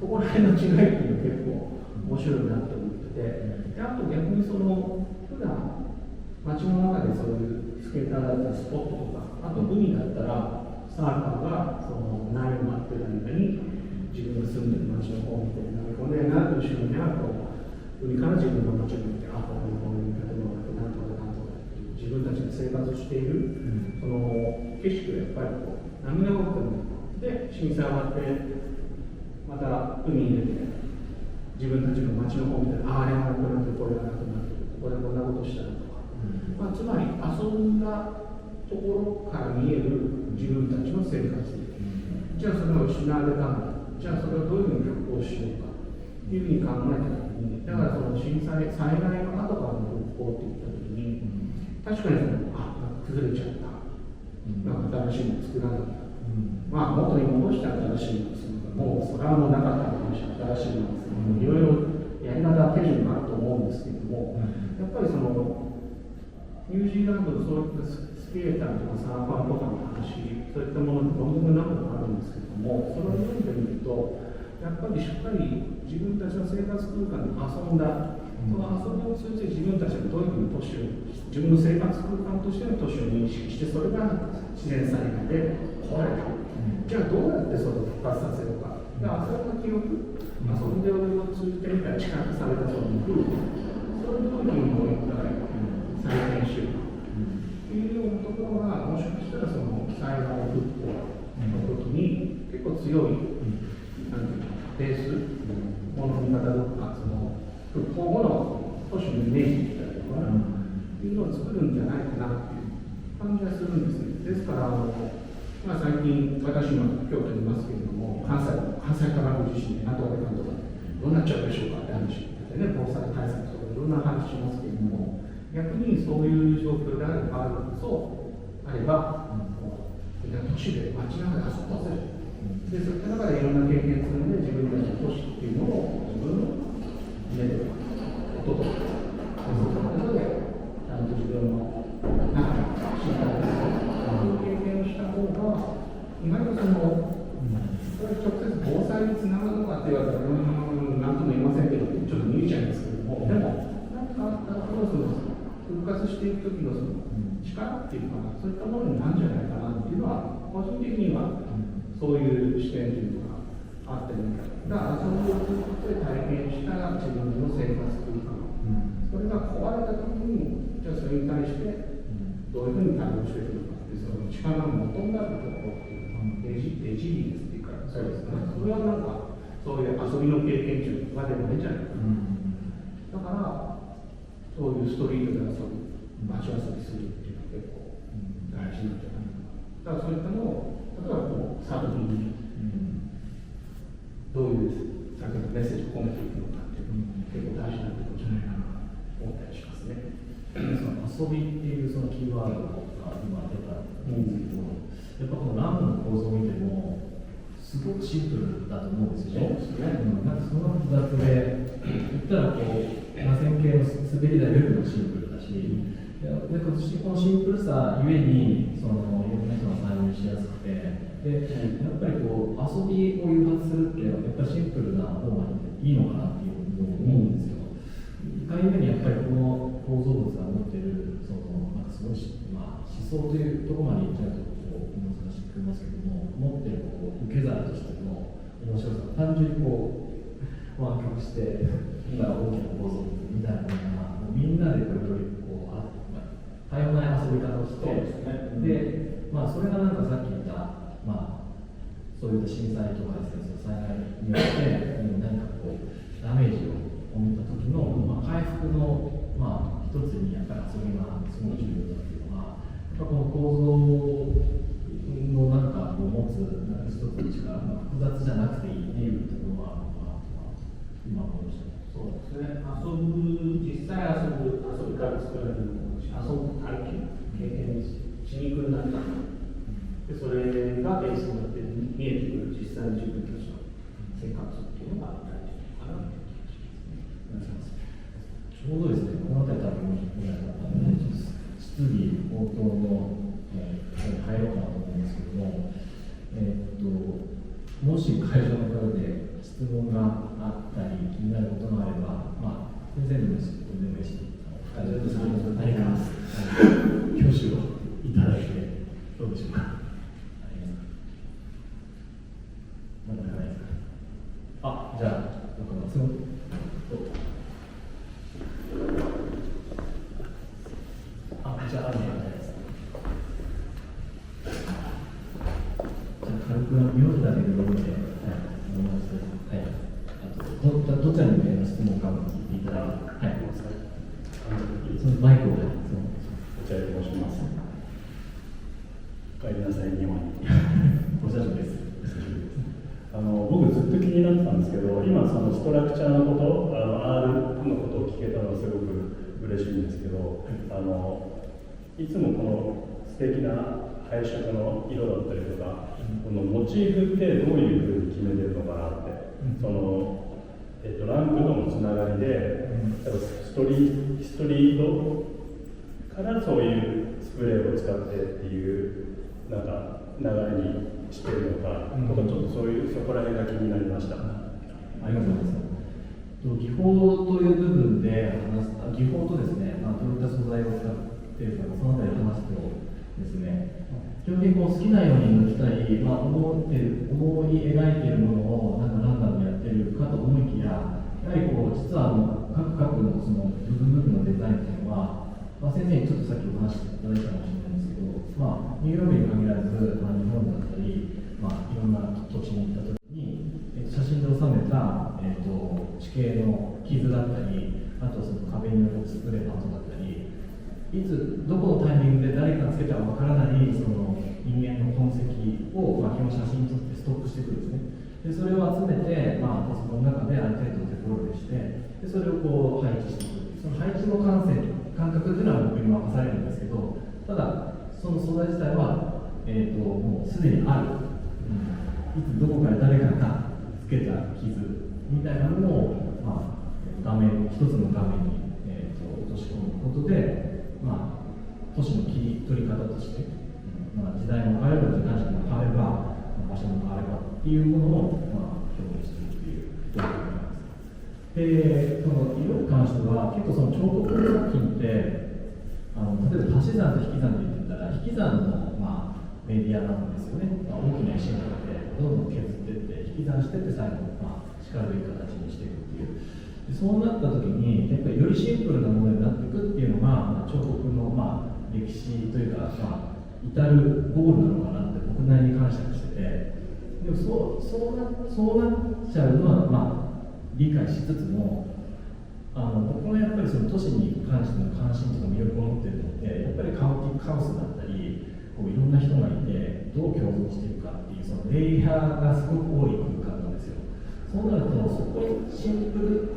そこら辺の違いっていうのは結構面白いなと思ってて、であと逆に普段街の中でそういうスケーターだったらスポットとか、あと海だったらサーファーが波を待ってる間に自分が住んでる街の方を見て投げ込んで、なんと後ろには海から自分の街を見て、ここにこういう建物があってなんとかなんとかっていう自分たちが生活している、その景色がやっぱり波が起こってる。で、震災終わってまた海に出て自分たちの街の方を見て、あれがなくなってこれがなくなってここでこんなことしたらとか、つまり遊んだところから見える自分たちの生活、じゃあそれを失われたんだ、じゃあそれをどういうふうに復興しようかというふうに考えたときに、だから震災、災害の後からの復興っていったときに、確かに崩れちゃった、新しいの作らなかった、元に戻して新しいのをするから、もうそれはもうなかったのかもしれない、新しいのをする、いろいろやり方、手順があると思うんですけれども、やっぱりニュージーランドのそういったスケーターとかサーファーとかの話、そういったものに論文の中もあるんですけども、それを読んでみると、やっぱりしっかり自分たちの生活空間で遊んだ、その遊びを通じて自分たちのどういうふうに都市を、自分の生活空間としての都市を認識して、それが自然災害で壊れた。じゃあどうやってそれを復活させるか。で、遊びの記憶、遊びでを通じてみたら近くされたその空気、そういうふうにもう一回再現しようというようなところが、もしかしたらその災害復興の時に結構強い、なんていうの、ベース、ものの見方とか、その復興後の都市のイメージみたいなのが、いうのを作るんじゃないかなっていう感じがするんですね。ですから、まあ、最近、私も京都にいますけれども、関西科学地震で、なんとかでかんとか、どうなっちゃうでしょうかって話でね、防災対策とかいろんな話しますけれども、逆にそういう状況であれば、あれば、みんな都市で街中で遊ばせる。で、そういった中でいろんな経験するので、自分たちの都市っていうのを自分の目で、音とか、そういったことで、ちゃんと自分の中に身体ですね、そういう経験をした方が、意外とその、それ直接防災につながるのかって言われたら、なんとも言いませんけど、ちょっと逃げちゃいますけども、でも、なんかあったら、その復活していく時のその力っていうかな、そういったものになるんじゃないかなっていうのは、個人的には、そういう視点というのがあってね、だから遊びを通じて体験した自分の生活空間、それが壊れた時に、じゃあそれに対してどういうふうに対応していくのかっていう、その力の元になるところっていうのは、レジリエンスっていうか、そうですね、それはなんか、そういう遊びの経験値がでもいいんじゃないかな。だから、そういうストリートで遊ぶ、街遊びするっていうのは結構大事なんじゃないかな。だからそういったのを、例えばこう作品にどういう先のメッセージを込めていくのかっていうのが結構大事なことじゃないかなと思ったりしますね。その遊びっていうそのキーワードが今出たんですけど、やっぱこのラムの構造を見てもすごくシンプルだと思うんですよね。そうですね。なんかその複雑で言ったらこう螺旋形の滑り台よりもシンプルだし、でこのシンプルさゆえにそのいろんな人が参入しやすくて、でやっぱりこう遊びを誘発するってやっぱりシンプルな方がいいのかなっていうふうに思うんですよ。1回目にやっぱりこの構造物が持ってるそのなんかすごい、まあ、思想というところまで言っちゃうとこう難しくますけども、持ってるこう受け皿としての面白さ、単純にこう湾曲して今大きな構造物みたいなものがみんなでこれよりこう多様な遊び方をして、で、まあ、それがなんかさっき言った、まあ、そういった震災とかですね、その災害によって何かこうダメージを負った時の、まあ、回復の、まあ、一つにやっぱり遊びがすごく重要だっていうのが、やっぱこの構造のなんかこう持つ一つの力、まあ、複雑じゃなくていいっていうところがあるのかなと今思いました。そうですね。実際遊びから作られるもの、遊ぶ体験、経験しにくくなったで、それがベースになって見えてくる実際の自分たちの生活っていうのが大事かなという気がします。ちょうどですね、この辺り多分皆さん質疑応答の入ろうかなと思うんですけども、もし会場の方で質問があったり気になることがあれば、まあ、全然でもいいし、会場で何か挙手をいただいてどうでしょうか。まだないですか。あ、じゃあ、そのじゃあ、あるんじゃないですか。じゃあ、軽く名字だけで読んで、どちらに質問か聞いていただいて、はい、そのマイクを、こちらで申します。お帰りなさい、日本に。お久しぶりです。僕ずっと気になってたんですけど、今そのストラクチャーのこと、R のことを聞けたのはすごく嬉しいんですけど、いつもこの素敵な配色の色だったりとか、このモチーフってどういうふうに決めてるのかなって、そのランプとのつながりで、ストリートからそういうスプレーを使ってっていうなんか流れにしてるのか、とかちょっとそこら辺が気になりました。ありがとうございます。技法という部分で技法とですね、どういった素材を使っているか、そのあたり話すとですね、基本的にこう好きなように抜きたい、思い描いているものをランダムにやってるかと思いきや、やはりこう実は各のその部分のデザインというのは、先生にちょっとさっきお話しいただいたかもしれないんですけど、ニューヨークに限らず、日本だったり、いろんな土地に行った時に、写真で収めた、地形の傷だったり、あとその壁に残るスプレーの跡だったり、いつどこのタイミングで誰がつけたかわからないその人間の痕跡を、基本写真に撮ってストックしてくるんですね。でそれを集めて、パソコンの中である程度デフォルメして、でそれをこう配置していく。その配置の感覚っていうのは僕に任されるんですけど、ただその素材自体は、もうすでにある、いつどこから誰かがつけた傷みたいなものを、一つの画面に、落とし込むことで、都市の切り取り方として、時代も変われば時間軸も変われば、場所も変わればっていうものを、表現するということになります。で、その色に関しては、結構その彫刻作品って、例えば足し算と引き算で言ってたら、引き算の、メディアなんですよね。大きな石になってどんどん削っていって引き算していって最後、しかるべき形にしていくっていうで、そうなった時にやっぱりよりシンプルなものになっていくっていうのが、彫刻の、歴史というか、至るゴールなのかなって僕なりに感謝してて、でもそうなっちゃうのは、理解しつつも、僕はやっぱりその都市に関しての関心とか魅力を持っているので、やっぱりカオスだったり、いろんな人がいてどう共存していくかっていうそのレイヤーがすごく多い空間なんですよ。そうなるとそこにシンプル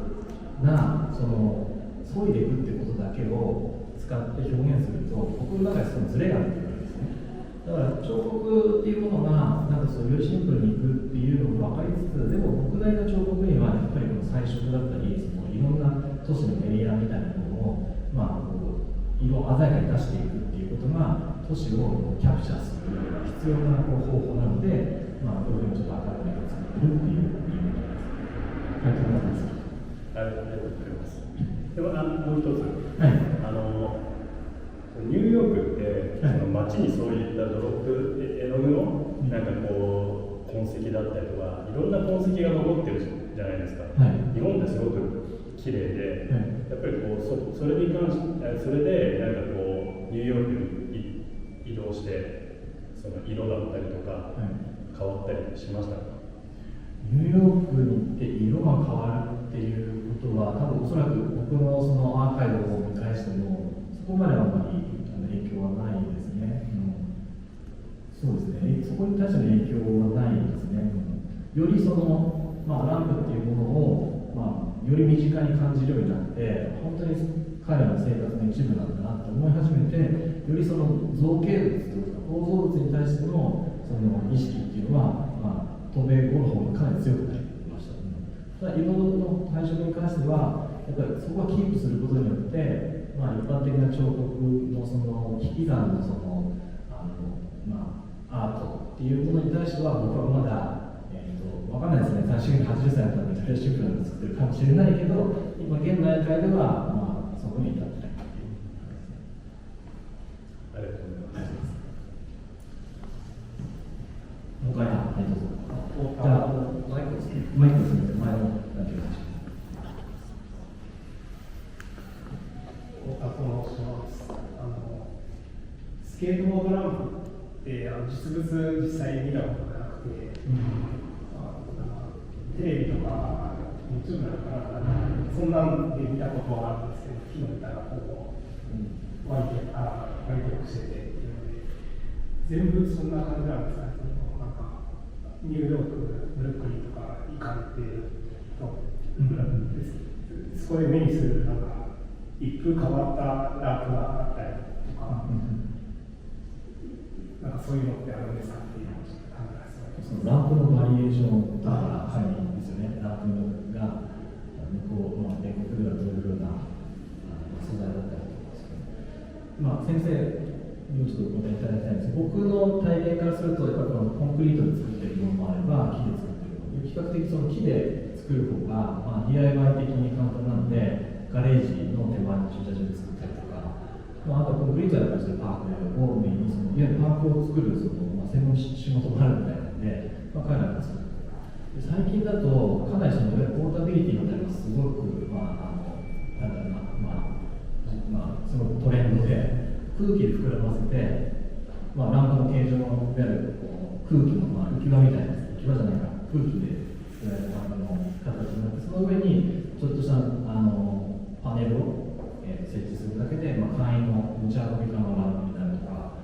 なその削いでいくってことだけを使って表現すると僕の中でそのズレが出てくるんですね。だから彫刻っていうものがそういうシンプルにいくっていうのを分かりつつ、でも僕なりの彫刻にはやっぱりこの彩色だったりそのいろんな都市のレイヤーみたいなものを色鮮やかに出していくっていうことが都市をキャプチャーする必要な方法なので、こういうふうにちょっと明るい色を作ってるっていう意味です。ありがとうございます。ありがとうございます。でももう一つ、はい、ニューヨークって、その街にそういったドロップ絵の具の痕跡だったりとか、いろんな痕跡が残ってるじゃないですか。はい、日本ってすごく綺麗で、やっぱりそれに関してそれでニューヨークに移動してその色だったりとか、変わったりしましたか？ニューヨークに行って色が変わるっていうことは多分おそらく僕のそのアーカイブを見返してもそこまであまり影響はないですね。そうですね。そこに対しての影響はないですね。よりその、ランプっていうものを、より身近に感じるようになって本当に彼らの生活の一部なんだなと思い始めて、よりその造形物というか構造物に対してのその意識っていうのは、渡米後の方がかなり強くなりました。ただ色の配色に関してはやっぱりそこはキープすることによって、一般的な彫刻のその引き算のそのアートっていうものに対しては僕はまだわかんないですね。最終的に80歳だったらめちゃくちゃシンプルなのを作ってるかもしれないけど、今現段階ではそこに至ってないっていう。ありがとうございます。もう一回、どうぞ。じゃあマイクですね。前の何て言うんでしょう。太田と申します。スケートボードランプって実物実際見たことがなくて、テレビとか YouTube なんかそんなんで見たことはあるんですけど、木の板が割とよくしててっていうので、全部そんな感じなんですかね。ニューヨーク、ブルックリンとか行かれてると、そこで目にする一風変わったランプがあったりとか、そういうのってあるんですかっていう感じです。そのランプのバリエーションだから入るんですよね。ランプが米国ではどういうような素材だったりとかですね。先生にちょっとお答えいただきたいんですけど、僕の体験からするとやっぱりコンクリートで作っているものもあれば木で作っているもの、比較的その木で作作る方が、まあ、DIY 的に簡単なので、ガレージの手前に駐車場で作ったりとか、まあ、あとはコンクリートだとしてパークをメインにいわゆるパークを作るまあ、専門仕事があるみたいなので、まあ、彼らが作る。で最近だと、かなりいわゆるポータビリティみたいなのがすごく、まあ、なんだろうな、すごくトレンドで、空気で膨らませて、まあ、ランプの形状のいわゆるこう空気の、まあ、浮き輪みたいな、浮き輪じゃないか、空気で作られたランプの形になって、その上にちょっとしたパネルを、設置するだけで、まあ、簡易の持ち運び可能なランプになるとか、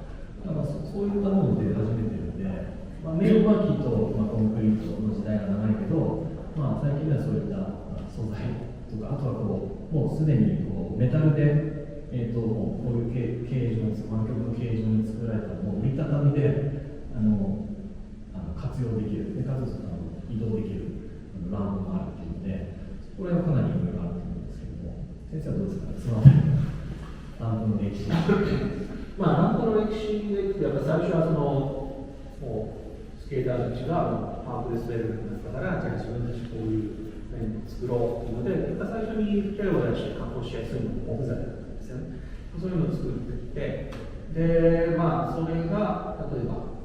そういったもので始めてるんで、まあ、ネオマキと、まあ、コンクリートの時代が長いけど、まあ、最近ではそういった素材とか、あとはこうもうすでにこうメタルで、もうこういう形状に、湾曲の形状に作られたもう折りたたみで活用できる、でかつ移動できるランプもあるっていうので、これはかなりいろいろあると思うんですけども、先生はどうですかね、その辺りのランプの歴史。まあ、ランプの歴史で、やっぱ最初はもうスケーターたちがパークで滑るようになったから、じゃあ自分たちこういう面を作ろうっていうので、やっぱ最初に手を出して加工しやすいのが木材だったんですよね。そういうのを作ってきて、で、まあ、それが例えば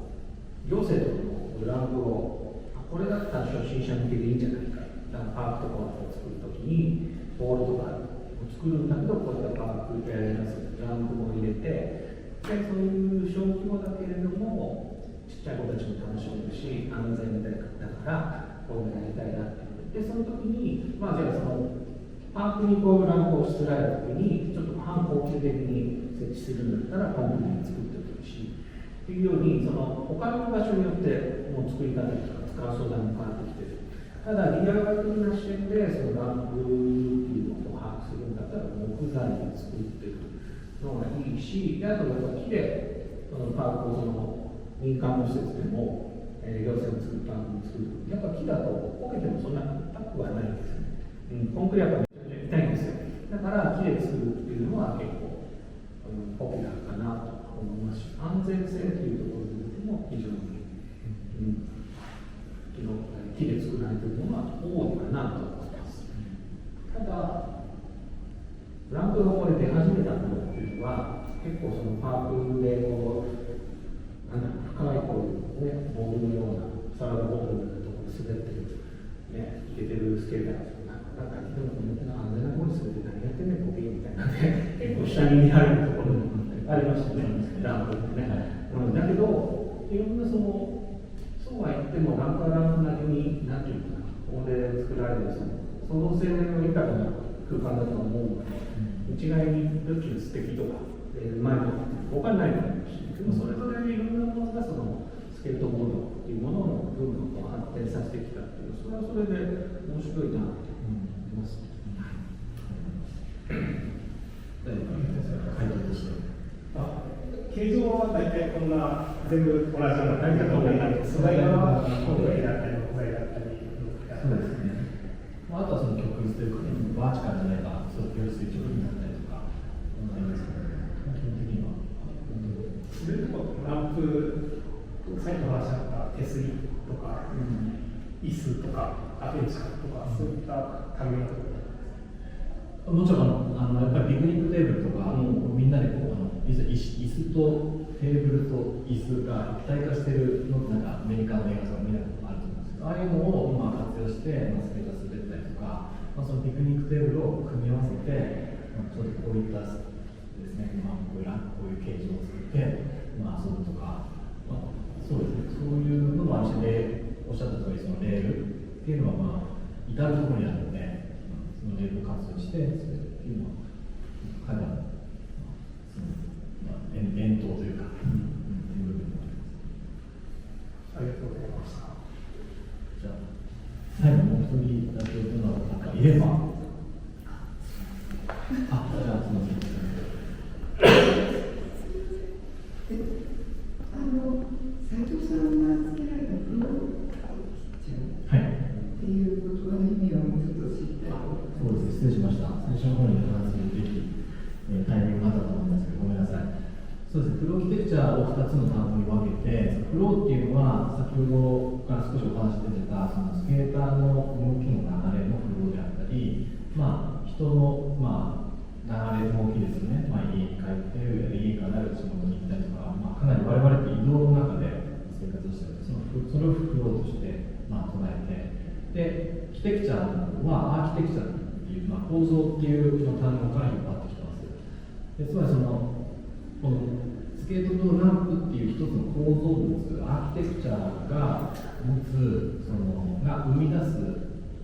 行政とかのランプを、これだったら初心者向けでいいんじゃないか、パークとかを作るときにボールとかを作るんだけど、こういったパークでランプも入れて、でそういう小規模だけれどもちっちゃい子たちも楽しめるし安全だからこういうのやりたいなってで、その時に、まあ、じゃあそのパークにこうランプをしつらえる時にちょっと半高級的に設置するんだったらコンクリート作っておくしっていうように、その他の場所によってもう作り方とか使う素材も変わってきてる。ただ DIY 的な視点でそのランプっていうのを把握するんだったら木材で作ってるのがいいし、であとやっぱ木でそのパークをその民間の施設でも、行政の作るパークを作る。やっぱ木だと焦げてもそんな高くはないんですよね。コンクリはやっぱり痛いんですよ。だから木で作るっていうのは結構、ポピュラーかなと思いますし、安全性というところで見ても非常に、木で作られているものは多いかなと思います。ただ、ランプがこれ出始めたものっていうのは、結構そのパークでこう、深いこういうね、ボールのようなサラダボールのようなところで滑ってる、ね、いけてるスケーターとか、なんか聞いても安全な方に滑って何やってんねん、ボケみたいなね、結構下に見られるところもありましたね、ランプってね。だけど、いろんなそうは言っても、ランプはランプなりに、なんていうのかな、ここで作られる創造性の豊かな空間だと思うので、一概にどっちが素敵とか、うまいとか分かんないと思いますし、でもそれぞれいろんなものがそのスケートボードっていうものをどんどんこう発展させてきたっていう、それはそれで面白いなと思います。形状は大体こんな全部同じような感じだと思うんだけど、素材はコンクリだったり木材だったり。そうですね。あとはその曲質というか、バーチカルじゃないか、そういう垂直になったりとか、ありますけど、基本的には。それともランプ、さっきの話だった手すりとか、椅子とか、アベンチャーとか、そういった類のところ。もちろんやっぱりピクニックテーブルとか、みんなでこう椅子とテーブルと椅子が一体化してるのなんかアメリカの映画とか見たことあると思うんですけど、ああいうのを活用して、スケーター滑ったりとか、そのピクニックテーブルを組み合わせて、ちょっとこういったですね、こういう形状を作って、遊ぶとか、そうですね、そういうのもあるし、おっしゃった通りそのレールっていうのは至るところにあるので。そのレールを活用してっていうのは彼らの伝統というか、部分もありがとうございました。じゃあ最後もう一人だけどなたかいれば、じゃあすみません。斉藤さんがつけられたブログっていう言葉の意味をもうちょっと知りたい。そうです、失礼しました。最初の方にお話しするべきタイミングがあったと思うんですけど、ごめんなさい。そうですね、プロアーキテクチャを2つの単語に分けて、フローっていうのは先ほどから少しお話出てたそのスケーターの動きの流れのフローであったり、人の、流れの動きですよね、家に帰って家から仕事に行ったりとか、かなり我々って移動の中で生活してるので、それをフローとして、捉えて、でアーキテクチャはアーキテクチャっていう、構造っていう単語から引っ張ってきてます。でつまりこのスケートとランプっていう一つの構造物、アーキテクチャが持つが生み出す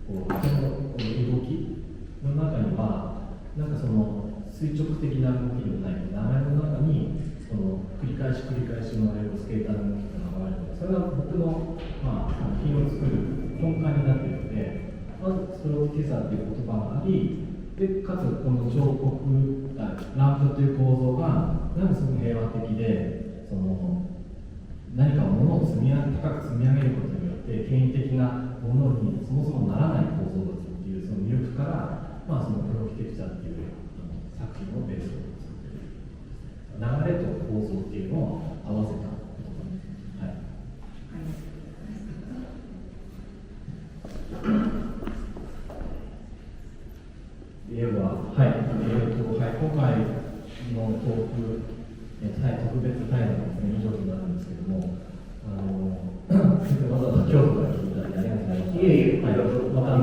この動きの中には、垂直的な動きではない流れの中に繰り返し生まれるスケーターの動きというのがあるので、それが僕の、作品を作る根幹になっているので、まずストロークティザーという言葉があり、でかつこの彫刻ランプという構造がなんですごく平和的で、何か物を高く積み上げることによって権威的なものにそもそもならない構造物っていうその魅力から、そのプロキテクチャっていう作品のベースを作っている流れと構造っていうのを合わせたことです。はい。今回のトーク、特別対談ですね、以上となるんですけども、わざわざ京都から来ていただいてありがとうございます。いえいえ、またお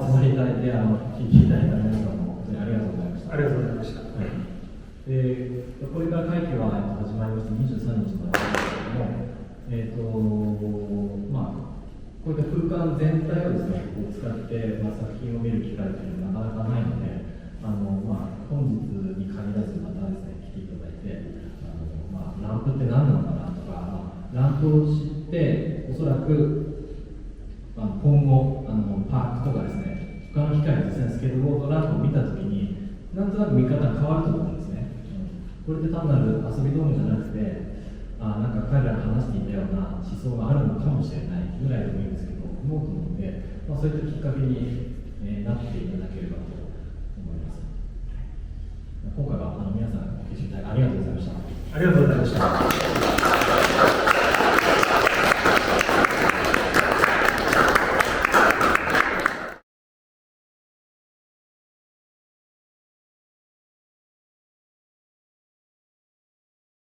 集まりいただいて、聞いていただいた皆さんも本当にありがとうございました。ありがとうございました。これから会期は始まりまして23日までですけども、こういった空間全体をですね、使って、作品を見る機会というのはなかなかないので、本日に限らずまたですね、来ていただいて、ランプって何なのかなとか、ランプを知って、おそらく、今後パークとかですね、他の機会にですね、スケートボードランプを見たときに、なんとなく見方が変わると思うんですね。これって単なる遊び道具じゃなくて、なんか彼らが話していたような思想があるのかもしれないぐらいでもいいんですけど、思うと思うので、そういったきっかけに、なっていただければと思います。今回は皆さんお聞きいただきありがとうございました。ありがとうございました。